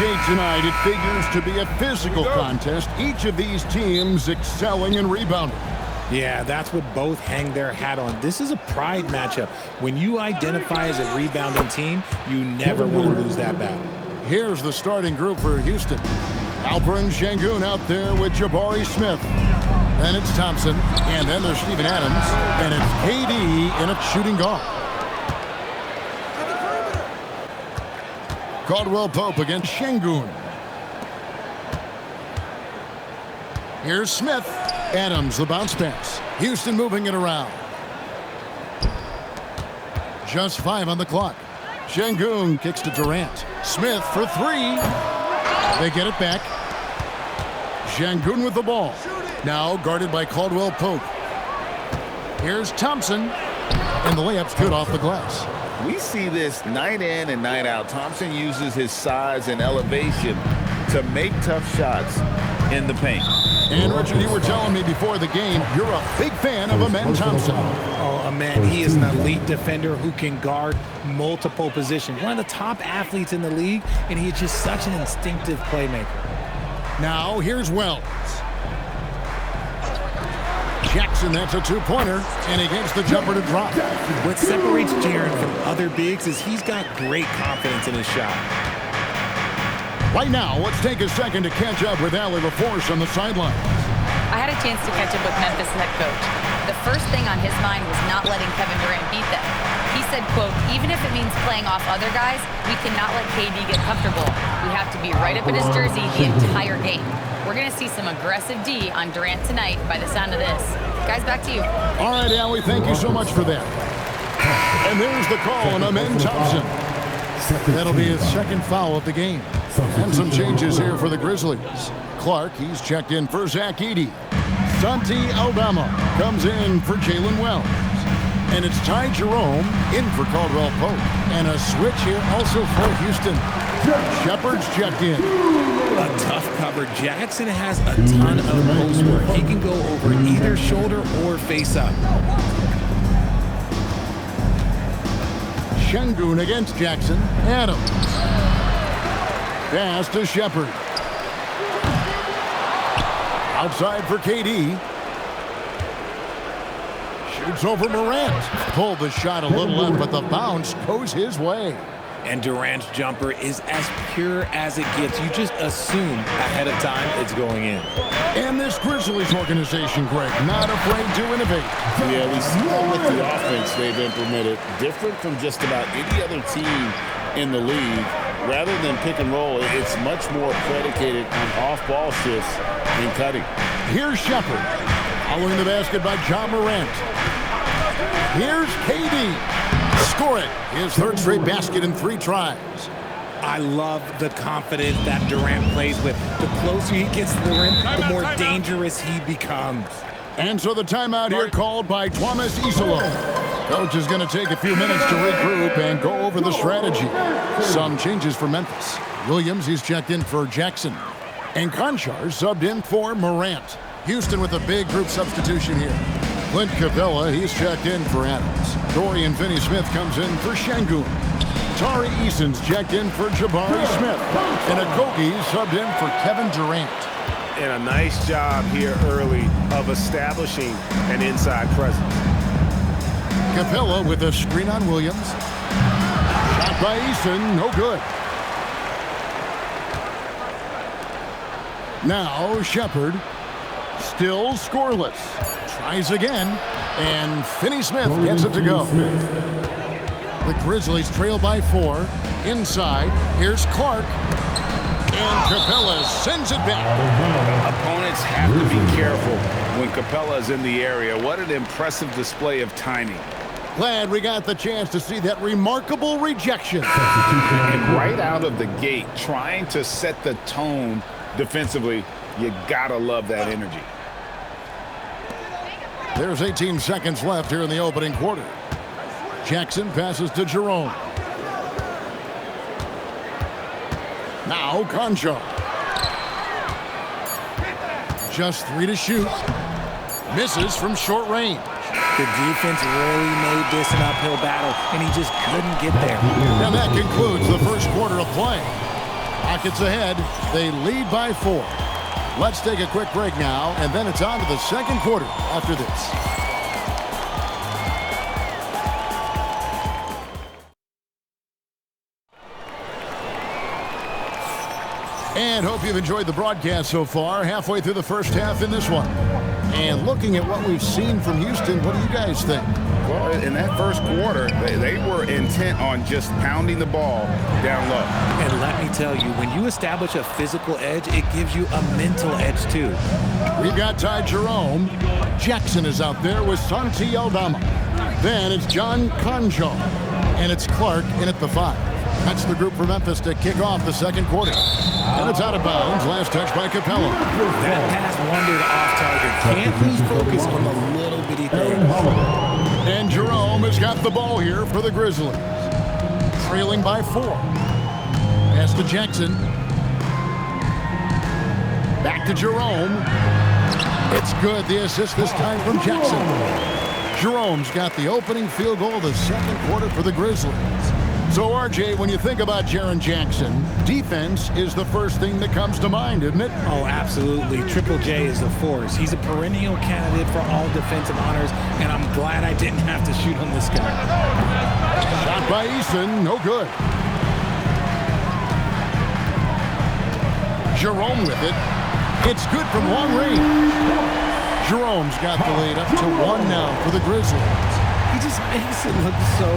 Jake, tonight it figures to be a physical contest. Each of these teams excelling in rebounding. Yeah, that's what both hang their hat on. This is a pride matchup. When you identify as a rebounding team, you never want to lose that battle. Here's the starting group for Houston. Alperen Sengun out there with Jabari Smith. Then it's Thompson, and then there's Steven Adams, and it's KD in a shooting guard. Caldwell Pope against Sengun. Here's Smith. Adams, the bounce pass. Houston moving it around. Just 5 on the clock. Sengun kicks to Durant. Smith for 3. They get it back. Sengun with the ball. Now guarded by Caldwell Pope. Here's Thompson. And the layup's good off the glass. We see this night in and night out. Thompson uses his size and elevation to make tough shots in the paint. And Richard, you were telling me before the game, you're a big fan of Amen Thompson. Oh, Amen, he is an elite defender who can guard multiple positions. One of the top athletes in the league, and he is just such an instinctive playmaker. Now, here's Wells. Jackson, that's a two-pointer, and he gets the jumper to drop. What separates Jaren from other bigs is he's got great confidence in his shot. Right now, let's take a second to catch up with Allie LaForce on the sidelines. I had a chance to catch up with Memphis head coach. The first thing on his mind was not letting Kevin Durant beat them. He said, quote, even if it means playing off other guys, we cannot let KD get comfortable. We have to be right up in his jersey the entire game. We're going to see some aggressive D on Durant tonight by the sound of this. Guys, back to you. All right, Allie, thank you so much for that. And there's the call on Amen Thompson. That'll be his second foul of the game. And some changes here for the Grizzlies. Clark, he's checked in for Zach Edey. Santi Aldama comes in for Jalen Wells. And it's Ty Jerome in for Caldwell Pope. And a switch here also for Houston. Shepard's checked in. A tough cover. Jackson has a ton of post work. He can go over either shoulder or face up. Sengun against Jackson. Adams. Pass to Shepard. Outside for KD. Shoots over Morant. Pulled the shot a little left, but the bounce goes his way. And Durant's jumper is as pure as it gets. You just assume ahead of time it's going in. And this Grizzlies organization, Greg, not afraid to innovate. Yeah, we see that with the offense they've implemented, different from just about any other team in the league. Rather than pick and roll, it's much more predicated on off-ball shifts and cutting. Here's Shepard. Following the basket by John Morant. Here's KD. Score it. His third straight basket in 3 tries. I love the confidence that Durant plays with. The closer he gets to the rim, the more dangerous he becomes. And so the timeout here called by Thomas Isolo. Coach is going to take a few minutes to regroup and go over the strategy. Some changes for Memphis. Williams, he's checked in for Jackson. And Conchar subbed in for Morant. Houston with a big group substitution here. Clint Capella, he's checked in for Adams. Dorian Finney-Smith comes in for Sengun. Tari Eason's checked in for Jabari Smith. And Akogi subbed in for Kevin Durant. And a nice job here early of establishing an inside presence. Capella with a screen on Williams. Shot by Eason, no good. Now Shepard, still scoreless. Tries again, and Finney-Smith gets it to go. The Grizzlies trail by 4. Inside, here's Clark. And Capella sends it back. Opponents have to be careful when Capella is in the area. What an impressive display of timing. Glad we got the chance to see that remarkable rejection. And right out of the gate, trying to set the tone defensively, you gotta love that energy. There's 18 seconds left here in the opening quarter. Jackson passes to Jerome. Now Conchar. Just 3 to shoot. Misses from short range. The defense really made this an uphill battle, and he just couldn't get there. And that concludes the first quarter of play. Rockets ahead. They lead by 4. Let's take a quick break now, and then it's on to the second quarter after this. And hope you've enjoyed the broadcast so far. Halfway through the first half in this one. And looking at what we've seen from Houston, what do you guys think? Well, in that first quarter, they were intent on just pounding the ball down low. And let me tell you, when you establish a physical edge, it gives you a mental edge too. We've got Ty Jerome. Jackson is out there with Santi Aldama. Then it's John Conjo. And it's Clark in at the 5. That's the group for Memphis to kick off the second quarter. And it's out of bounds. Last touch by Capella. That pass wandered off target. Can't we focus on the little bitty things? And Jerome has got the ball here for the Grizzlies. Trailing by 4. Pass to Jackson. Back to Jerome. It's good. The assist this time from Jackson. Jerome's got the opening field goal of the second quarter for the Grizzlies. So, RJ, when you think about Jaren Jackson, defense is the first thing that comes to mind, isn't it? Oh, absolutely. Triple J is a force. He's a perennial candidate for all defensive honors, and I'm glad I didn't have to shoot on this guy. Shot by Eason, no good. Jerome with it. It's good from long range. Jerome's got the lead up to 1 now for the Grizzlies. He just makes it look so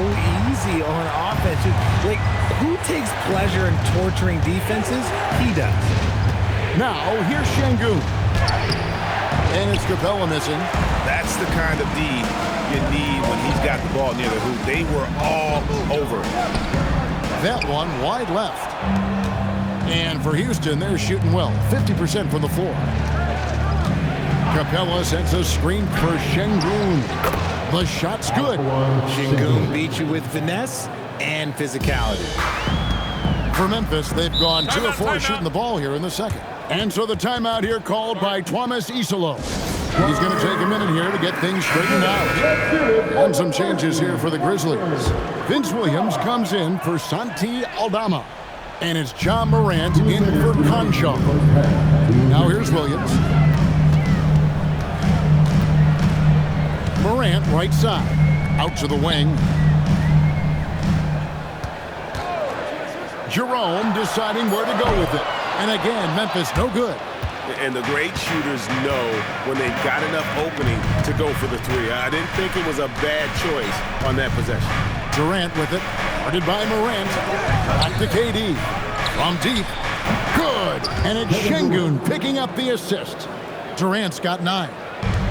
easy on offense. Like, who takes pleasure in torturing defenses? He does. Now, here's Şengün. And it's Capella missing. That's the kind of D you need when he's got the ball near the hoop. They were all over it. That one wide left. And for Houston, they're shooting well. 50% from the floor. Capella sends a screen for Şengün. The shot's good. Şengün beat you with finesse and physicality. For Memphis, they've gone 2 of 4 shooting the ball here in the second. And so the timeout here called by Thomas Isolo. He's going to take a minute here to get things straightened out. And some changes here for the Grizzlies. Vince Williams comes in for Santi Aldama. And it's John Morant in for Concho. Now here's Williams. Morant right side. Out to the wing. Jerome deciding where to go with it. And again, Memphis no good. And the great shooters know when they've got enough opening to go for the 3. I didn't think it was a bad choice on that possession. Durant with it. Guarded by Morant. Back to KD. From deep. Good. And it's Şengün picking up the assist. Durant's got 9.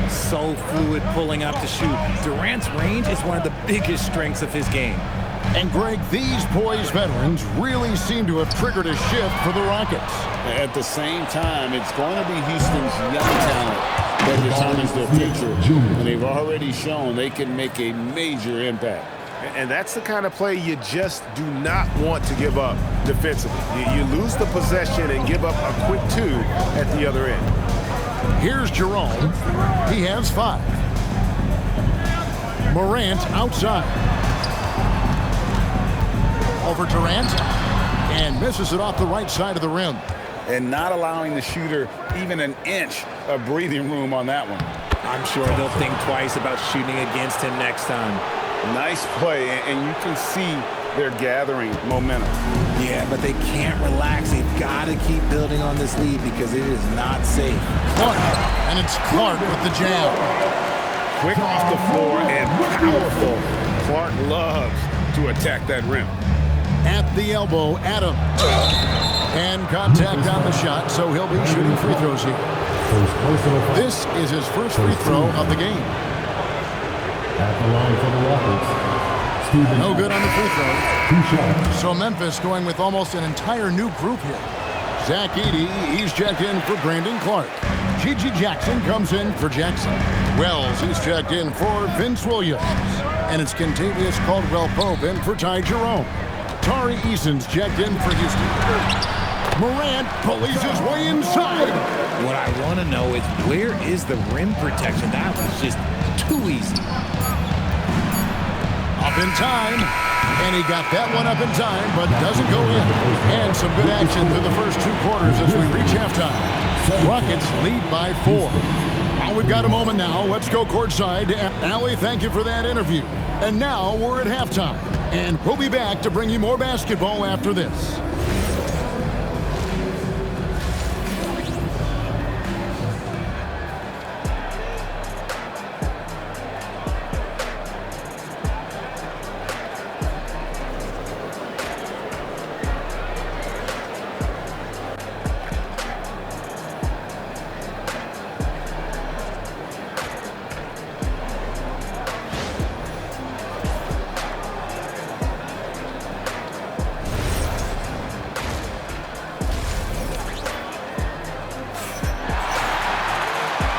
So fluid pulling up to shoot. Durant's range is one of the biggest strengths of his game. And Greg, these poised veterans really seem to have triggered a shift for the Rockets. At the same time, it's going to be Houston's young talent that determines their future. And they've already shown they can make a major impact. And that's the kind of play you just do not want to give up defensively. You lose the possession and give up a quick 2 at the other end. Here's Jerome. He has 5. Morant outside. Over Durant. And misses it off the right side of the rim. And not allowing the shooter even an inch of breathing room on that one. I'm sure they'll think twice about shooting against him next time. Nice play, and you can see they're gathering momentum. Yeah, but they can't relax. They've got to keep building on this lead because it is not safe. Clark. And it's Clark with the jam. Quick off the floor and powerful. Clark loves to attack that rim. At the elbow, Adam. And contact on the shot, so he'll be shooting free throws here. This is his first free throw of the game. At the line for the Rockets. No good on the free throw. So Memphis going with almost an entire new group here. Zach Edey, he's checked in for Brandon Clark. Gigi Jackson comes in for Jackson. Wells, he's checked in for Vince Williams. And it's Kentavious Caldwell-Pope in for Ty Jerome. Tari Eason's checked in for Houston. Morant pulleys his way inside. What I want to know is where is the rim protection? That was just too easy. A Up in time. And he got that one up in time, but doesn't go in. And some good action through the first 2 quarters as we reach halftime. Rockets lead by 4. Well, we've got a moment now. Let's go courtside. Allie, thank you for that interview. And now we're at halftime. And we'll be back to bring you more basketball after this.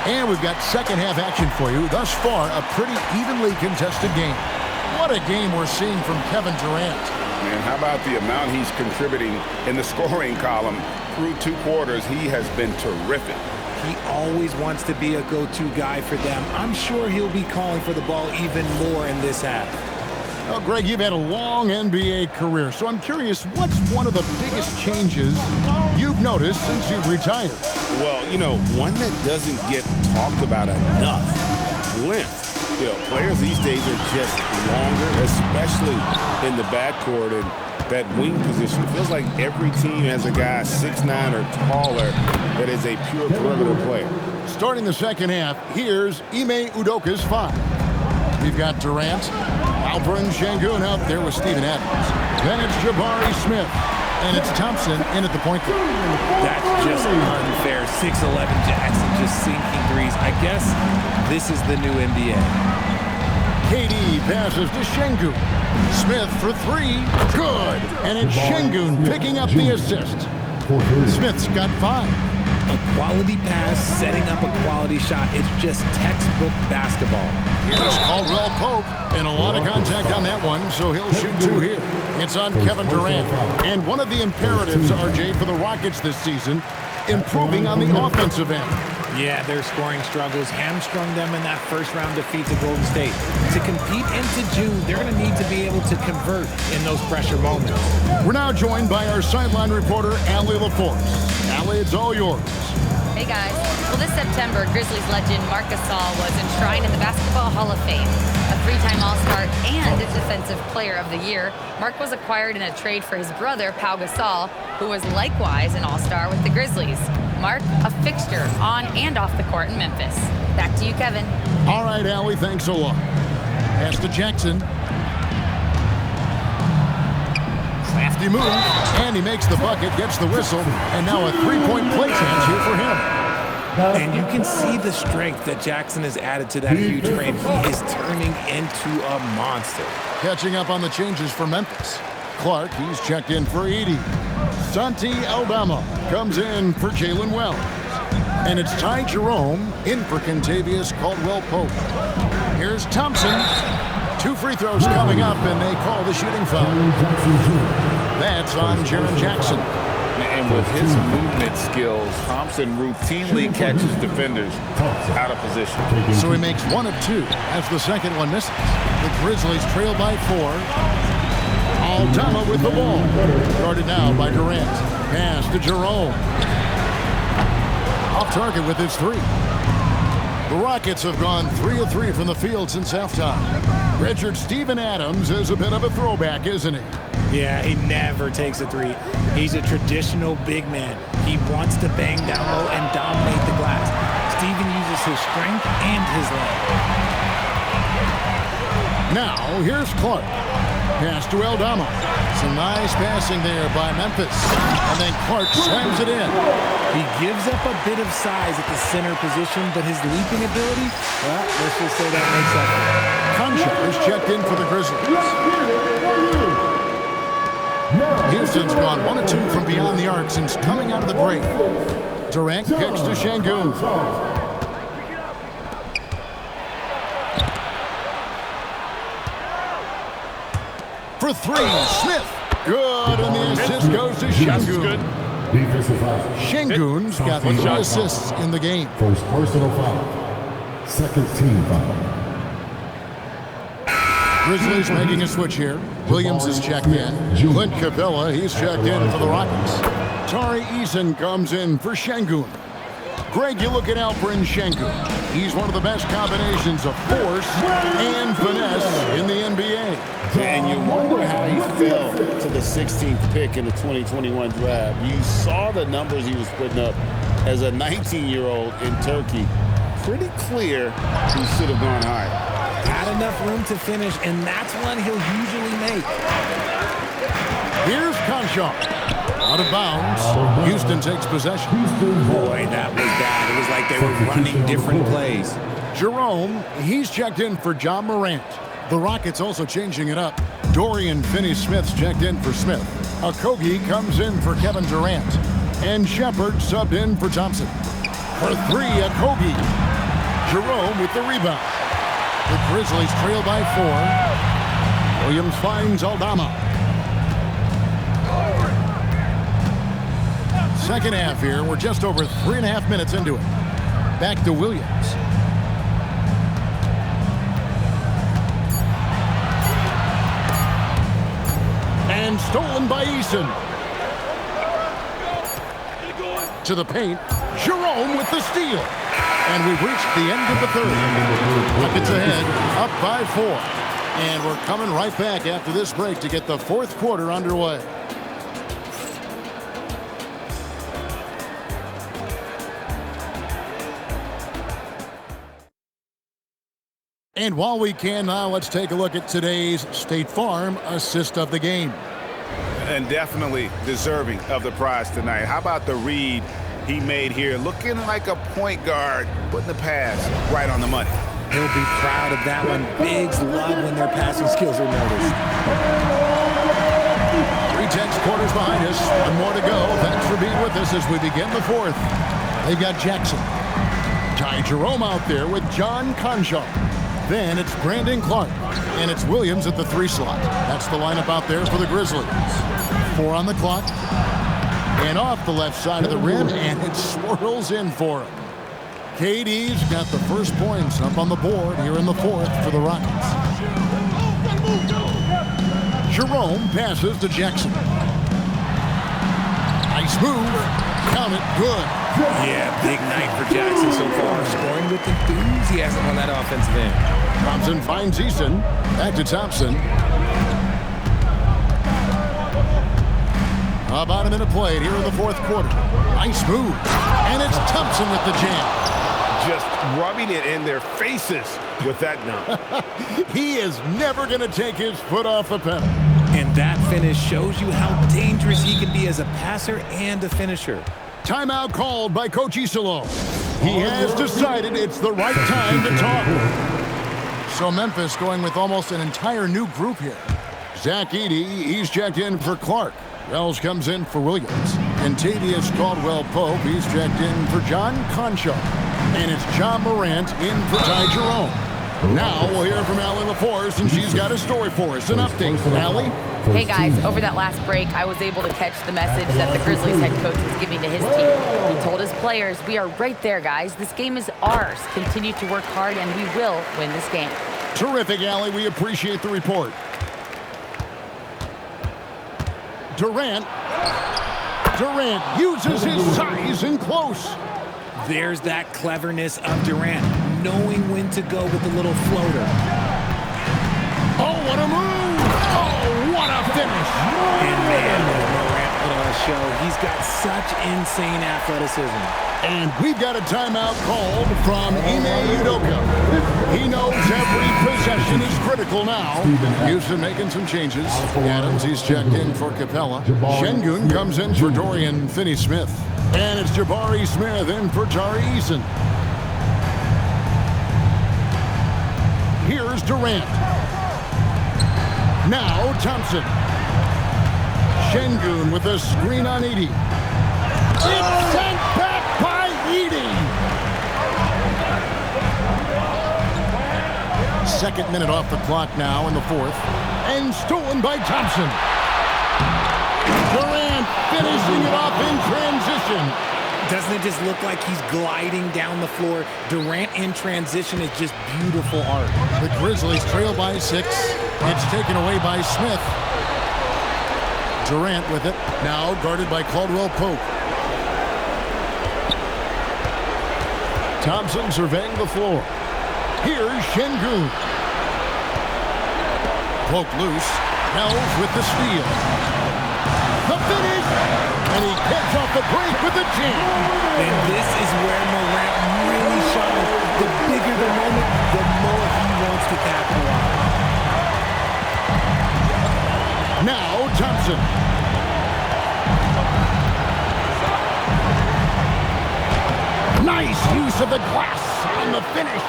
And we've got second half action for you. Thus far, a pretty evenly contested game. What a game we're seeing from Kevin Durant. Man, how about the amount he's contributing in the scoring column through 2 quarters? He has been terrific. He always wants to be a go-to guy for them. I'm sure he'll be calling for the ball even more in this half. Well, Greg, you've had a long NBA career, so I'm curious, what's one of the biggest changes you've noticed since you've retired? Well, you know, one that doesn't get talked about enough, length. You know, players these days are just longer, especially in the backcourt and that wing position. It feels like every team has a guy 6'9" or taller that is a pure perimeter player. Starting the second half, here's Ime Udoka's 5. We've got Durant, Alperen Şengün out there with Steven Adams. Then it's Jabari Smith. And it's Thompson in at the point guard. That's just unfair. 6'11" Jackson just sinking threes. I guess this is the new NBA. KD passes to Şengün. Smith for 3. Good. And it's Şengün picking up the assist. Smith's got 5. A quality pass, setting up a quality shot. It's just textbook basketball. Here's Caldwell Pope, and a lot of contact on that one, so he'll shoot 2 here. It's on Kevin Durant. And one of the imperatives, RJ, for the Rockets this season, improving on the offensive end. Yeah, their scoring struggles hamstrung them in that first-round defeat to Golden State. To compete into June, they're going to need to be able to convert in those pressure moments. We're now joined by our sideline reporter, Allie LaForce. Allie, it's all yours. Hey guys. Well, this September, Grizzlies legend Marc Gasol was enshrined in the Basketball Hall of Fame. A 3-time All-Star and a Defensive Player of the Year, Marc was acquired in a trade for his brother, Pau Gasol, who was likewise an All-Star with the Grizzlies. Marc, a fixture on and off the court in Memphis. Back to you, Kevin. All right, Allie, thanks a lot. Pass to Jackson. Crafty move, and he makes the bucket, gets the whistle, and now a 3-point play chance here for him. And you can see the strength that Jackson has added to that huge frame. He is turning into a monster. Catching up on the changes for Memphis. Clark, he's checked in for 80. Santi Aldama comes in for Jalen Wells. And it's Ty Jerome in for Kentavious Caldwell-Pope. Here's Thompson. 2 free throws coming up, and they call the shooting foul. That's on Jaren Jackson. And with his movement skills, Thompson routinely catches defenders out of position. So he makes 1 of 2 as the second one misses. The Grizzlies trail by 4. Aldama with the ball. Guarded now by Durant. Pass to Jerome. Off target with his 3. The Rockets have gone 3 of 3 from the field since halftime. Redshirt Steven Adams is a bit of a throwback, isn't he? Yeah, he never takes a 3. He's a traditional big man. He wants to bang down low and dominate the glass. Steven uses his strength and his length. Now, here's Clark. Pass to Aldama. Some nice passing there by Memphis. And then Clark slams it in. He gives up a bit of size at the center position, but his leaping ability, well, let's just say that makes up for it. Concha is checked in for the Grizzlies. Houston's gone 1 of 2 from beyond the arc since coming out of the break. Durant kicks to Şengün. For 3, Smith. Good, and the assist goes to Şengün. Şengün's got 3 assists in the game. First personal foul. Second team foul. Grizzlies making a switch here. Williams is checked in. Clint Capella, he's checked in for the Rockets. Tari Eason comes in for Şengün. Greg, you look at Alperen Şengün. He's one of the best combinations of force and finesse in the NBA. And you wonder how he fell to the 16th pick in the 2021 draft. You saw the numbers he was putting up as a 19-year-old in Turkey. Pretty clear he should have gone higher. Had enough room to finish, and that's one he'll usually make. Here's Conchar. Out of bounds. Houston takes possession. Boy, that was bad. It was like they were running different plays. Jerome, he's checked in for John Morant. The Rockets also changing it up. Dorian Finney-Smith's checked in for Smith. Okogie comes in for Kevin Durant. And Shepard subbed in for Thompson. For three, Okogie. Jerome with the rebound. The Grizzlies trail by 4. Williams finds Aldama. Second half here. We're just over 3.5 minutes into it. Back to Williams. And stolen by Eason. To the paint. Jerome with the steal. And we've reached the end of the third. Rockets ahead, up by 4. And we're coming right back after this break to get the fourth quarter underway. And while we can now, let's take a look at today's State Farm assist of the game. And definitely deserving of the prize tonight. How about the read he made here? Looking like a point guard, putting the pass right on the money. He'll be proud of that one. Bigs love when their passing skills are noticed. 3/10 quarters behind us. One more to go. Thanks for being with us as we begin the fourth. They've got Jackson. Ty Jerome out there with John Conchar. Then it's Brandon Clark, and it's Williams at the 3 slot. That's the lineup out there for the Grizzlies. 4 on the clock. And off the left side of the rim, and it swirls in for him. KD's got the first points up on the board here in the fourth for the Rockets. Jerome passes to Jackson. Nice move. Count it. Good. Yeah, big night for Jackson so far. Scoring with enthusiasm on that offensive end. Thompson finds Eason. Back to Thompson. About a minute played here in the fourth quarter. Nice move. And it's Thompson with the jam. Just rubbing it in their faces with that dunk. He is never going to take his foot off the pedal. And that finish shows you how dangerous he can be as a passer and a finisher. Timeout called by Coach Isolo. He has decided it's the right time to talk. So Memphis going with almost an entire new group here. Zach Edey, he's checked in for Clark. Wells comes in for Williams. Contavious Caldwell-Pope, he's checked in for John Conchar. And it's John Morant in for Ty Jerome. Now we'll hear from Allie LaForce, and she's got a story for us. An update. Allie? Hey guys, over that last break, I was able to catch the message that the Grizzlies head coach was giving to his team. He told his players, we are right there, guys. This game is ours. Continue to work hard, and we will win this game. Terrific, Allie. We appreciate the report. Durant uses his size in close. There's that cleverness of Durant, knowing when to go with the little floater. Oh, what a move! Oh, what a finish! And man, Durant put on a show. He's got such insane athleticism. And we've got a timeout called from Ime Udoka. He knows every possession is critical now. Houston making some changes. Adams, he's checked in for Capella. Şengün comes in for Dorian Finney-Smith. And it's Jabari Smith in for Tari Eason. Here's Durant. Now Thompson. Şengün with a screen on Edey. It's sent back by Edey. Second minute off the clock now in the fourth. And stolen by Thompson. Durant finishing it off in transition. Doesn't it just look like he's gliding down the floor? Durant in transition is just beautiful art. The Grizzlies trail by 6. It's taken away by Smith. Durant with it. Now guarded by Caldwell Pope. Thompson surveying the floor. Here's Şengün. Pope loose. Hells with the steal. The finish! And he gets off the break with the jam. And this is where Morant really shines. The bigger the moment, the more he wants to capitalize. Now Thompson. Nice use of the glass on the finish.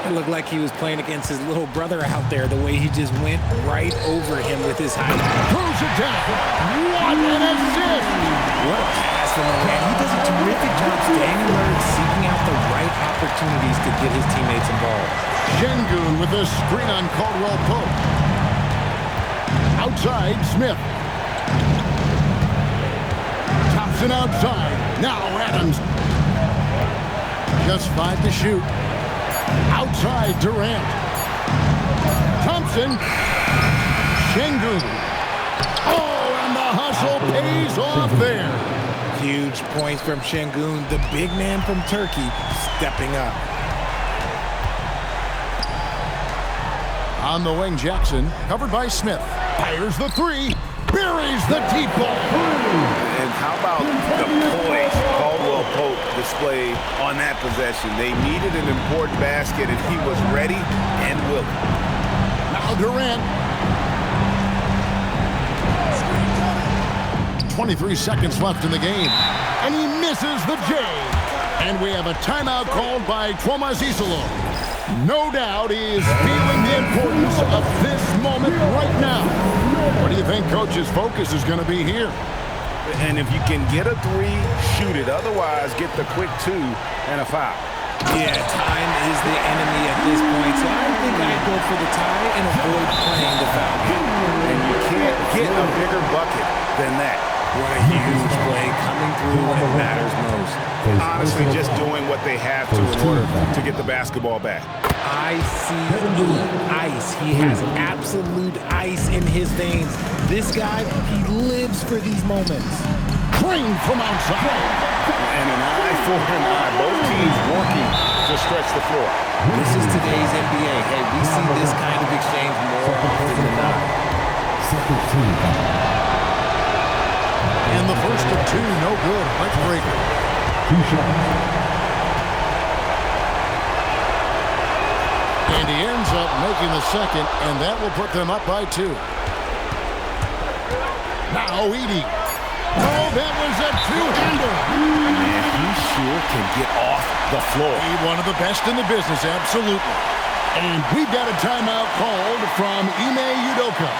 It looked like he was playing against his little brother out there, the way he just went right over him with his height. Throws it down. What an assist! What a pass from Morant. He does a terrific job staying alert, seeking out the right opportunities to get his teammates involved. Şengün with a screen on Caldwell Pope. Outside, Smith. Thompson outside. Now Adams. Just 5 to shoot. Outside, Durant. Thompson. Şengün. Oh, and the hustle pays off there. Huge points from Şengün, the big man from Turkey, stepping up. On the wing, Jackson, covered by Smith. Fires the three. Buries the deep ball. And how about the poise Caldwell Pope displayed on that possession? They needed an important basket, and he was ready and willing. Now Durant. 23 seconds left in the game. And he misses the J. And we have a timeout called by Thomas Isolo. No doubt he is feeling the importance of this moment right now. What do you think Coach's focus is going to be here? And if you can get a three, shoot it. Otherwise, get the quick 2 and a foul. Yeah, time is the enemy at this point, so I think I'd go for the tie and avoid playing the foul. And you can't get a bigger bucket than that. What a huge play coming through when it matters most. Honestly, just doing what they have to in order to get the basketball back. ICE. He has absolute ice in his veins. This guy, he lives for these moments. Clean from outside. And an eye for an eye. Both teams working to stretch the floor. This is today's NBA. Hey, we see this kind of exchange more often than not. Second team foul. And the first of 2, no good. Heartbreaker. 2 shots. And he ends up making the second, and that will put them up by 2. Now Edey. Oh, that was a two-hander. And he sure can get off the floor. One of the best in the business, absolutely. And we've got a timeout called from Ime Udoka.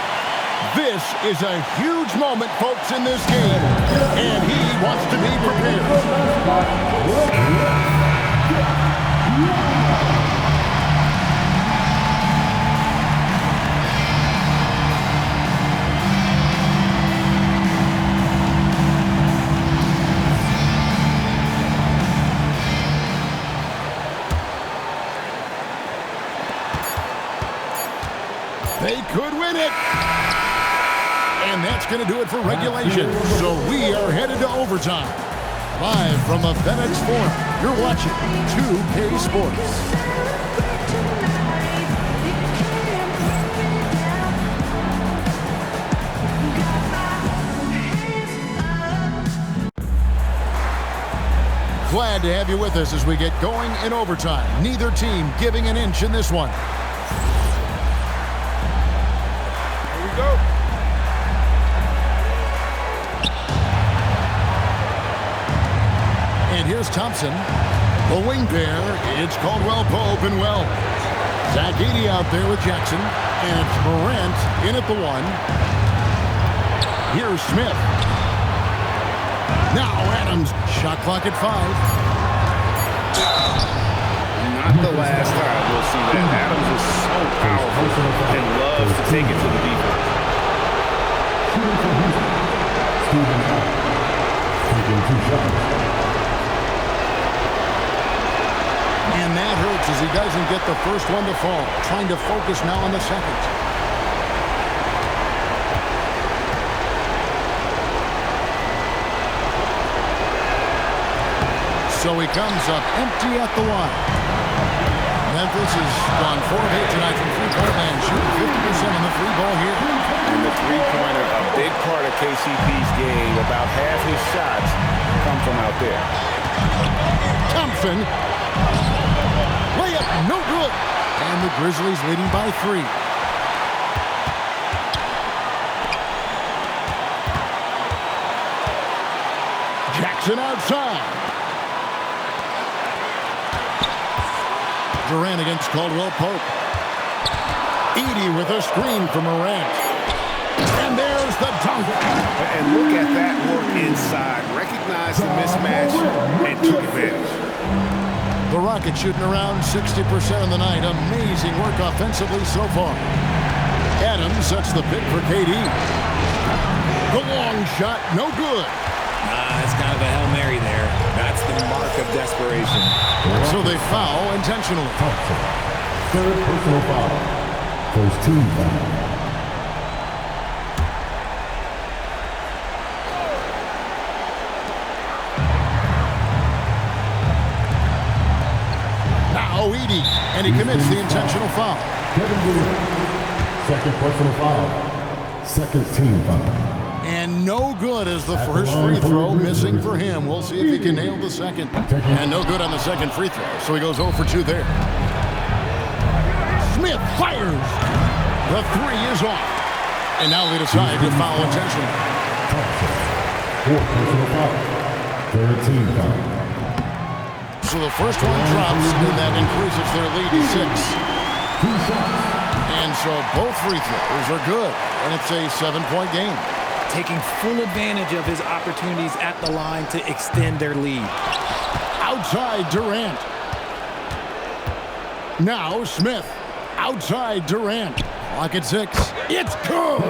This is a huge moment, folks, in this game, and he wants to be prepared. They could win it. And that's going to do it for regulation. So we are headed to overtime. Live from the FedEx Forum, you're watching 2K Sports. Glad to have you with us as we get going in overtime. Neither team giving an inch in this one. Here we go. And here's Thompson. The wing pair, it's Caldwell Pope and Wells. Zach Edey out there with Jackson. And it's Morant in at the 1. Here's Smith. Now Adams. Shot clock at 5. Not the last time we'll see that. Adams is so powerful and loves to take it to the defense. Shooting for Houston. Steven Adams. Taking 2 shots. And that hurts as he doesn't get the first one to fall. Trying to focus now on the second. So he comes up empty at the line. Memphis has gone 4 of 8 tonight from three-point land, shooting 50% on the free ball here. And the three-pointer, a big part of KCP's game. About half his shots come from out there. Thompson. Layup, no good. And the Grizzlies leading by 3. Jackson outside. Durant against Caldwell Pope. Edie with a screen from Morant. And there's the dunk. And look at that work inside. Recognized the mismatch and took advantage. The Rockets shooting around 60% of the night. Amazing work offensively so far. Adams sets the pick for KD. The long shot, no good. That's kind of a Hail Mary there. That's the mark of desperation. So they foul intentionally. Third personal foul. First team foul. Now Edie, and he commits the intentional foul. Kevin Durant. Second personal foul. Second team foul. And no good as the first free throw missing for him. We'll see if he can nail the second. And no good on the second free throw, so he goes 0 for 2 there. Smith fires. The 3 is off. And now they decide to foul intentionally. Fourth personal foul. Third team foul. So the first one drops, and that increases their lead to 6. 2 shots. And so both free throws are good, and it's a 7-point game. Taking full advantage of his opportunities at the line to extend their lead. Outside Durant. Now Smith. Outside Durant. Clock at 6. It's good.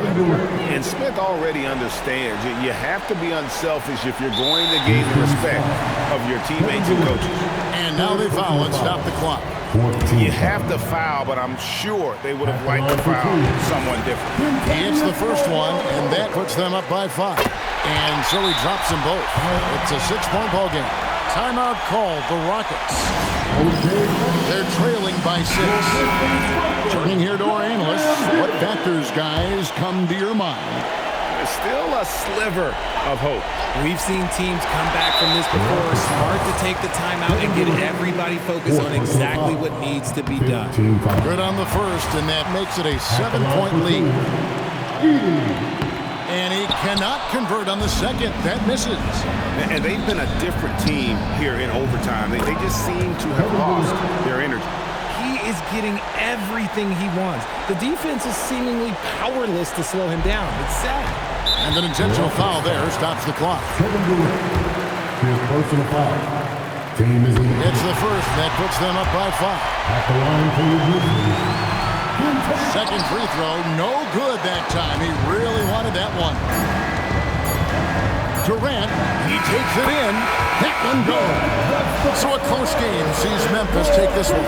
And Smith already understands you have to be unselfish if you're going to gain the respect of your teammates and coaches. And now they foul and stop the clock. You have to foul, but I'm sure they would have liked to foul someone different. He hits the first one, and that puts them up by 5. And so he drops them both. It's a 6-point ball game. Timeout called, the Rockets. They're trailing by 6. Turning here to our analysts, what factors, guys, come to your mind? There's still a sliver of hope. We've seen teams come back from this before. Smart to take the timeout and get everybody focused on exactly what needs to be done. Good on the first, and that makes it a 7-point lead. And he cannot convert on the second. That misses. And they've been a different team here in overtime. They just seem to have lost their energy. He is getting everything he wants. The defense is seemingly powerless to slow him down. It's sad. And an intentional foul there stops the clock. Kevin Durant. His personal foul. Team is in. It's the first. That puts them up by 5. At the line for the Grizzlies. Second free throw, no good that time. He really wanted that one. Durant, he takes it in. That one goes. So a close game sees Memphis take this one.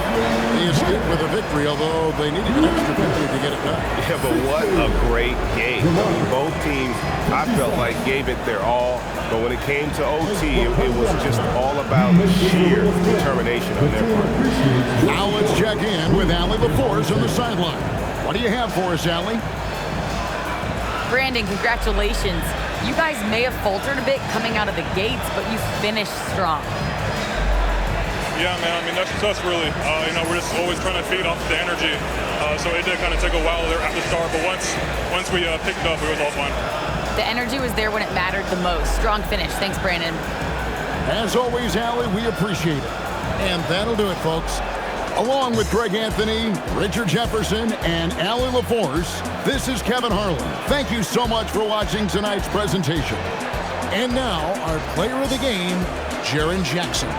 They escaped with a victory, although they needed an extra victory to get it done. Yeah, but what a great game. Both teams, I felt like, gave it their all. But when it came to OT, it was just all about sheer determination on their part. Now let's check in with Allie LaForce on the sideline. What do you have for us, Allie? Brandon, congratulations. You guys may have faltered a bit coming out of the gates, but you finished strong. Yeah, man, I mean, that's just us, really. We're just always trying to feed off the energy. So it did kind of take a while there at the start, but once we picked it up, it was all fine. The energy was there when it mattered the most. Strong finish. Thanks, Brandon. As always, Allie, we appreciate it. And that'll do it, folks. Along with Greg Anthony, Richard Jefferson, and Allie LaForce, this is Kevin Harlan. Thank you so much for watching tonight's presentation. And now, our player of the game, Jaren Jackson.